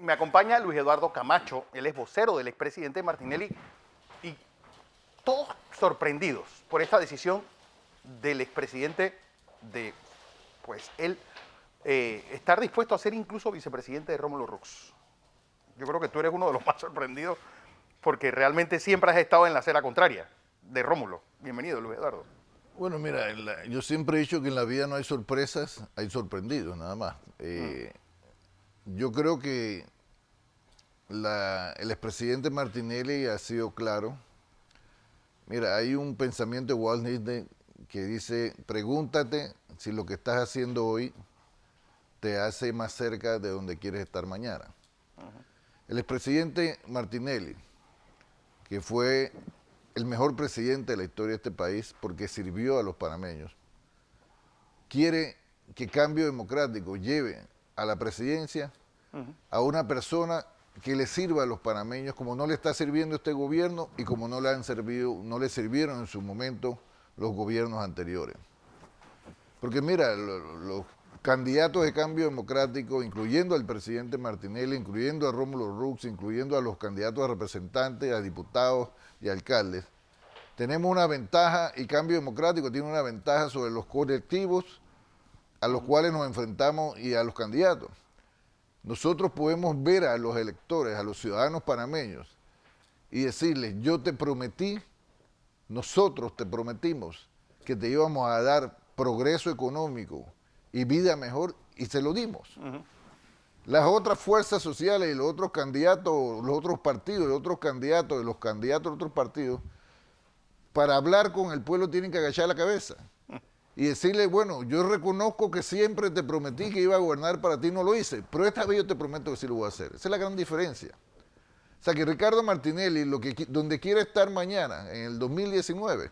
Me acompaña Luis Eduardo Camacho, él es vocero del expresidente Martinelli, y todos sorprendidos por esta decisión del expresidente de, pues, él estar dispuesto a ser incluso vicepresidente de Rómulo Rux. Yo creo que tú eres uno de los más sorprendidos porque realmente siempre has estado en la acera contraria de Rómulo. Bienvenido, Luis Eduardo. Bueno, mira, yo siempre he dicho que en la vida no hay sorpresas, hay sorprendidos, nada más. Yo creo que el expresidente Martinelli ha sido claro. Mira, hay un pensamiento de Walt Disney que dice, pregúntate si lo que estás haciendo hoy te hace más cerca de donde quieres estar mañana. El expresidente Martinelli, que fue el mejor presidente de la historia de este país porque sirvió a los panameños, quiere que Cambio Democrático lleve a la presidencia a una persona que le sirva a los panameños como no le está sirviendo este gobierno y como no le sirvieron en su momento los gobiernos anteriores. Porque mira, los candidatos de Cambio Democrático, incluyendo al presidente Martinelli, incluyendo a Rómulo Rux, incluyendo a los candidatos a representantes, a diputados y alcaldes, tenemos una ventaja, y Cambio Democrático tiene una ventaja sobre los colectivos a los cuales nos enfrentamos y a los candidatos. Nosotros podemos ver a los electores, a los ciudadanos panameños, y decirles, yo te prometí, nosotros te prometimos que te íbamos a dar progreso económico y vida mejor, y se lo dimos. Las otras fuerzas sociales y los otros candidatos, los otros partidos, los otros candidatos y los candidatos de otros partidos, para hablar con el pueblo tienen que agachar la cabeza y decirle, bueno, yo reconozco que siempre te prometí que iba a gobernar para ti, no lo hice, pero esta vez yo te prometo que sí lo voy a hacer. Esa es la gran diferencia. O sea, que Ricardo Martinelli, donde quiere estar mañana, en el 2019,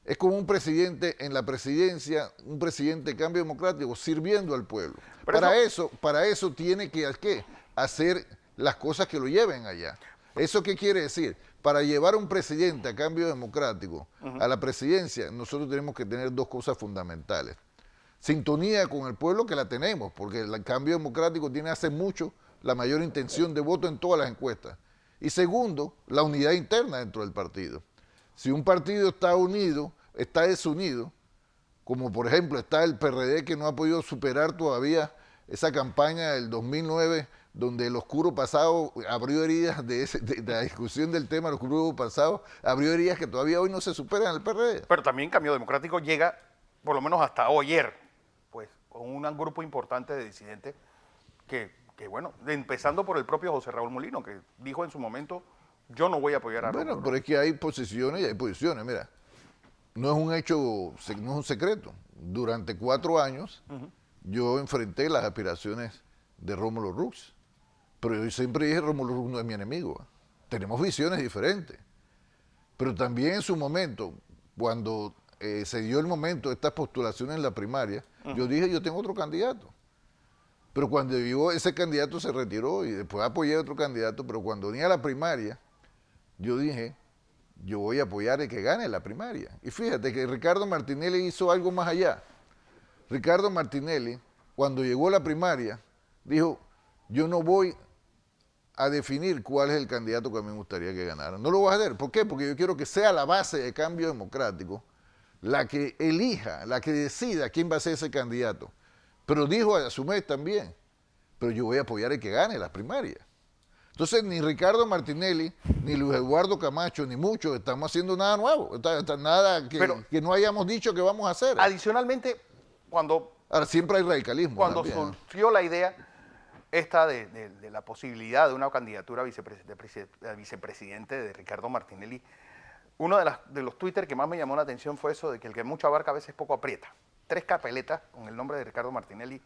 es como un presidente en la presidencia, un presidente de Cambio Democrático, sirviendo al pueblo. Para eso tiene que ¿qué? Hacer las cosas que lo lleven allá. ¿Eso qué quiere decir? Para llevar a un presidente a Cambio Democrático a la presidencia, nosotros tenemos que tener dos cosas fundamentales. Sintonía con el pueblo, que la tenemos, porque el Cambio Democrático tiene hace mucho la mayor intención de voto en todas las encuestas. Y segundo, la unidad interna dentro del partido. Si un partido está unido, está desunido, como por ejemplo está el PRD, que no ha podido superar todavía esa campaña del 2009, donde el oscuro pasado abrió heridas de la discusión del tema del oscuro pasado, abrió heridas que todavía hoy no se superan en el PRD. Pero también Cambio Democrático llega, por lo menos hasta ayer, pues con un grupo importante de disidentes que bueno, empezando por el propio José Raúl Molino, que dijo en su momento, yo no voy a apoyar a Bueno, Rómulo. pero es que hay posiciones y hay posiciones. Mira, no es un hecho, no es un secreto. Durante 4 años yo enfrenté las aspiraciones de Rómulo Rux, pero yo siempre dije, Rómulo Rux no es mi enemigo. Tenemos visiones diferentes. Pero también en su momento, cuando se dio el momento de estas postulaciones en la primaria, yo dije, yo tengo otro candidato. Pero cuando llegó ese candidato se retiró y después apoyé a otro candidato, pero cuando venía a la primaria, yo dije, yo voy a apoyar el que gane la primaria. Y fíjate que Ricardo Martinelli hizo algo más allá. Ricardo Martinelli, cuando llegó a la primaria, dijo, yo no voy a definir cuál es el candidato que a mí me gustaría que ganara. No lo voy a hacer. ¿Por qué? Porque yo quiero que sea la base de Cambio Democrático la que elija, la que decida quién va a ser ese candidato. Pero dijo a su vez también, pero yo voy a apoyar el que gane las primarias. Entonces, ni Ricardo Martinelli, ni Luis Eduardo Camacho, ni muchos estamos haciendo nada nuevo, nada que no hayamos dicho que vamos a hacer. Adicionalmente, Ahora, siempre hay radicalismo. Cuando también, surgió la idea esta de la posibilidad de una candidatura a vicepresidente de Ricardo Martinelli, uno de los Twitter que más me llamó la atención fue eso de que el que mucho abarca a veces poco aprieta. 3 capeletas con el nombre de Ricardo Martinelli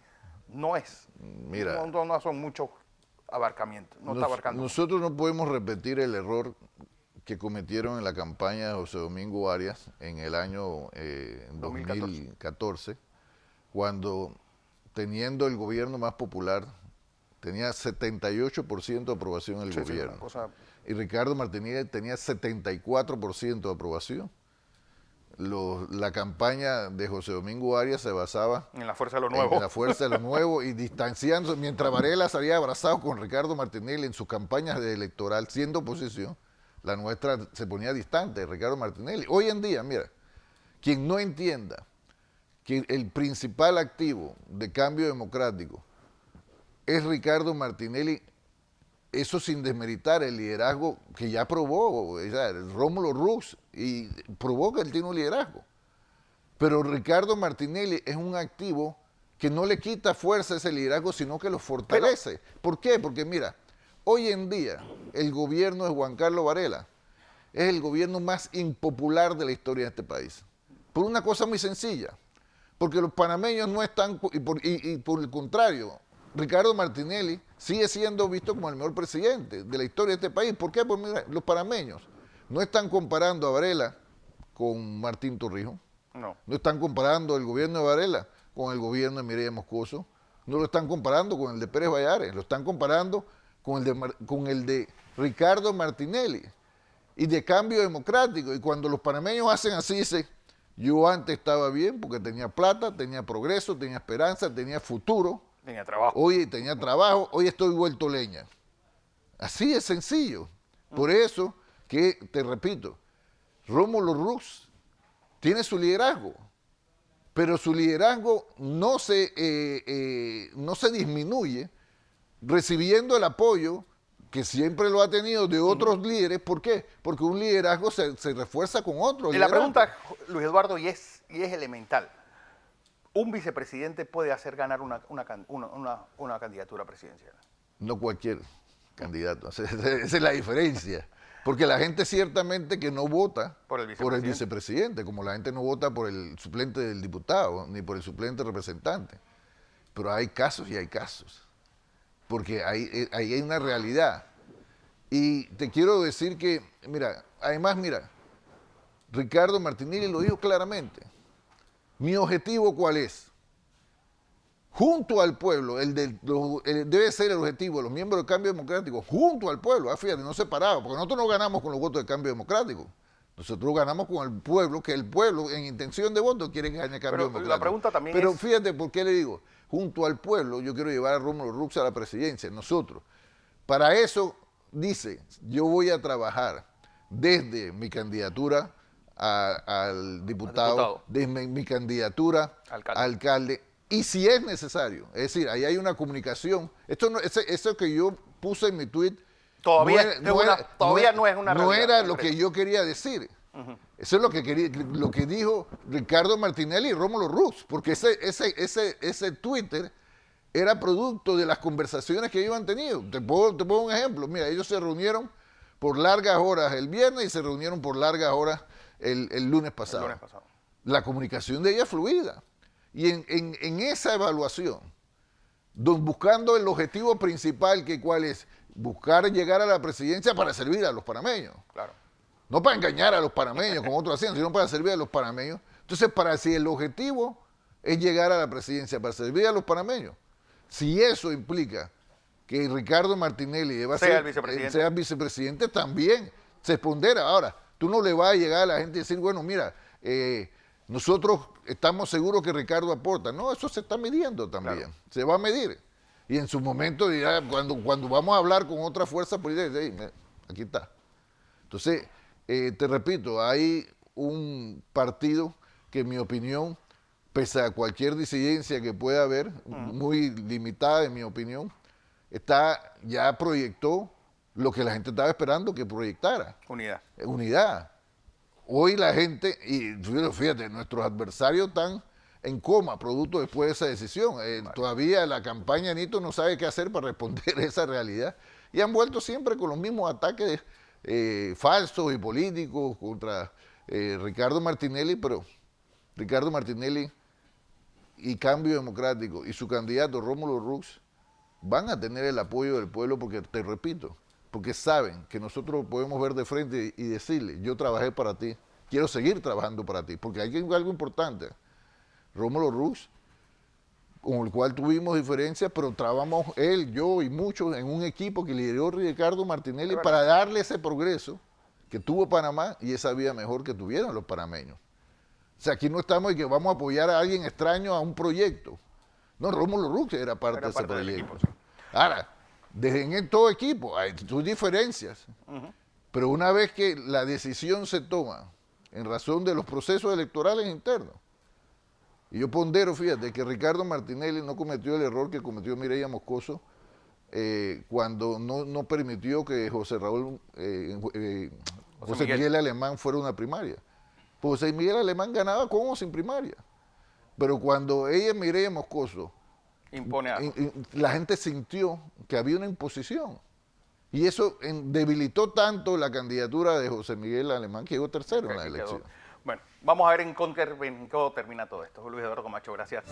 no es. Mira, no son muchos abarcamientos. No está abarcando. Nosotros no podemos repetir el error que cometieron en la campaña de José Domingo Arias en el año 2014, cuando teniendo el gobierno más popular, tenía 78% de aprobación en el gobierno. Y Ricardo Martinelli tenía 74% de aprobación. la campaña de José Domingo Arias se basaba En la fuerza de lo nuevo. en la fuerza de lo nuevo y distanciándose, mientras Varela salía abrazado con Ricardo Martinelli en sus campañas de electoral, siendo oposición, la nuestra se ponía distante de Ricardo Martinelli. Hoy en día, mira, quien no entienda que el principal activo de Cambio Democrático es Ricardo Martinelli, eso sin desmeritar el liderazgo que ya probó, o sea, Rómulo Rux, y probó que él tiene un liderazgo. Pero Ricardo Martinelli es un activo que no le quita fuerza a ese liderazgo, sino que lo fortalece. ¿Por qué? Porque mira, hoy en día el gobierno de Juan Carlos Varela es el gobierno más impopular de la historia de este país. Por una cosa muy sencilla, porque los panameños no están, y por el contrario, Ricardo Martinelli sigue siendo visto como el mejor presidente de la historia de este país. ¿Por qué? Porque mira, los panameños no están comparando a Varela con Martín Torrijos, No. no están comparando el gobierno de Varela con el gobierno de Mireya Moscoso, no lo están comparando con el de Pérez Vallares, lo están comparando con el de Ricardo Martinelli y de Cambio Democrático. Y cuando los panameños hacen así, dicen, yo antes estaba bien porque tenía plata, tenía progreso, tenía esperanza, tenía futuro. Tenía trabajo. Hoy tenía trabajo, hoy estoy vuelto leña. Así es sencillo. Por eso que, te repito, Rómulo Rux tiene su liderazgo, pero su liderazgo no se disminuye recibiendo el apoyo que siempre lo ha tenido de otros líderes. ¿Por qué? Porque un liderazgo se refuerza con otro. Y la pregunta, Luis Eduardo, y es elemental. ¿Un vicepresidente puede hacer ganar una candidatura presidencial? No cualquier candidato. Esa es la diferencia. Porque la gente ciertamente que no vota por el vicepresidente, como la gente no vota por el suplente del diputado, ni por el suplente representante. Pero hay casos y hay casos. Porque ahí hay una realidad. Y te quiero decir que, además, Ricardo Martinelli lo dijo claramente. Mi objetivo, ¿cuál es? Junto al pueblo, debe ser el objetivo de los miembros del Cambio Democrático, junto al pueblo, fíjate, no separado, porque nosotros no ganamos con los votos del Cambio Democrático. Nosotros ganamos con el pueblo, que el pueblo en intención de voto quiere que gane Cambio Democrático. La pregunta también Pero fíjate por qué le digo, junto al pueblo, yo quiero llevar a Rómulo Rux a la presidencia, nosotros. Para eso, dice, yo voy a trabajar desde mi candidatura al diputado, desde mi candidatura a alcalde, y si es necesario, es decir, ahí hay una comunicación. Eso que yo puse en mi tweet todavía no es una realidad. No era lo que yo quería decir. Eso es lo que dijo Ricardo Martinelli y Rómulo Rux, porque ese Twitter era producto de las conversaciones que ellos han tenido. Te pongo un ejemplo. Mira, ellos se reunieron por largas horas el viernes y se reunieron por largas horas el lunes pasado. La comunicación de ella es fluida. Y en esa evaluación, buscando el objetivo principal, ¿cuál es? Buscar llegar a la presidencia para servir a los panameños. Claro. No para engañar a los panameños, como otros hacían, sino para servir a los panameños. Entonces, si el objetivo es llegar a la presidencia para servir a los panameños, si eso implica que Ricardo Martinelli sea vicepresidente, también se pondera. Ahora, tú no le vas a llegar a la gente y decir, bueno, mira, nosotros estamos seguros que Ricardo aporta. No, eso se está midiendo también. Claro. Se va a medir. Y en su momento dirá, cuando vamos a hablar con otra fuerza política, hey, aquí está. Entonces, te repito, hay un partido que, en mi opinión, pese a cualquier disidencia que pueda haber, muy limitada en mi opinión, ya proyectó lo que la gente estaba esperando que proyectara. Unidad. Hoy la gente, y fíjate, nuestros adversarios están en coma, producto después de esa decisión. Todavía la campaña Nito no sabe qué hacer para responder a esa realidad. Y han vuelto siempre con los mismos ataques falsos y políticos contra Ricardo Martinelli, pero Ricardo Martinelli y Cambio Democrático y su candidato Rómulo Rux van a tener el apoyo del pueblo porque, te repito, porque saben que nosotros podemos ver de frente y decirle, yo trabajé para ti, quiero seguir trabajando para ti, porque hay algo importante. Rómulo Rux, con el cual tuvimos diferencias, pero trabajamos él, yo y muchos en un equipo que lideró Ricardo Martinelli para darle ese progreso que tuvo Panamá y esa vida mejor que tuvieron los panameños. O sea, aquí no estamos y que vamos a apoyar a alguien extraño a un proyecto. No, Rómulo Rux era parte de ese proyecto. Equipo, sí. Ahora, en todo equipo hay sus diferencias, pero una vez que la decisión se toma en razón de los procesos electorales internos, y yo pondero, fíjate, que Ricardo Martinelli no cometió el error que cometió Mireya Moscoso cuando no permitió que José Miguel Alemán fuera una primaria. Pues José Miguel Alemán ganaba con o sin primaria. Pero cuando ella, Mireya Moscoso, impone algo, la gente sintió que había una imposición. Y eso debilitó tanto la candidatura de José Miguel Alemán que llegó tercero en la elección. Bueno, vamos a ver en qué termina todo esto. Luis Eduardo Camacho, gracias.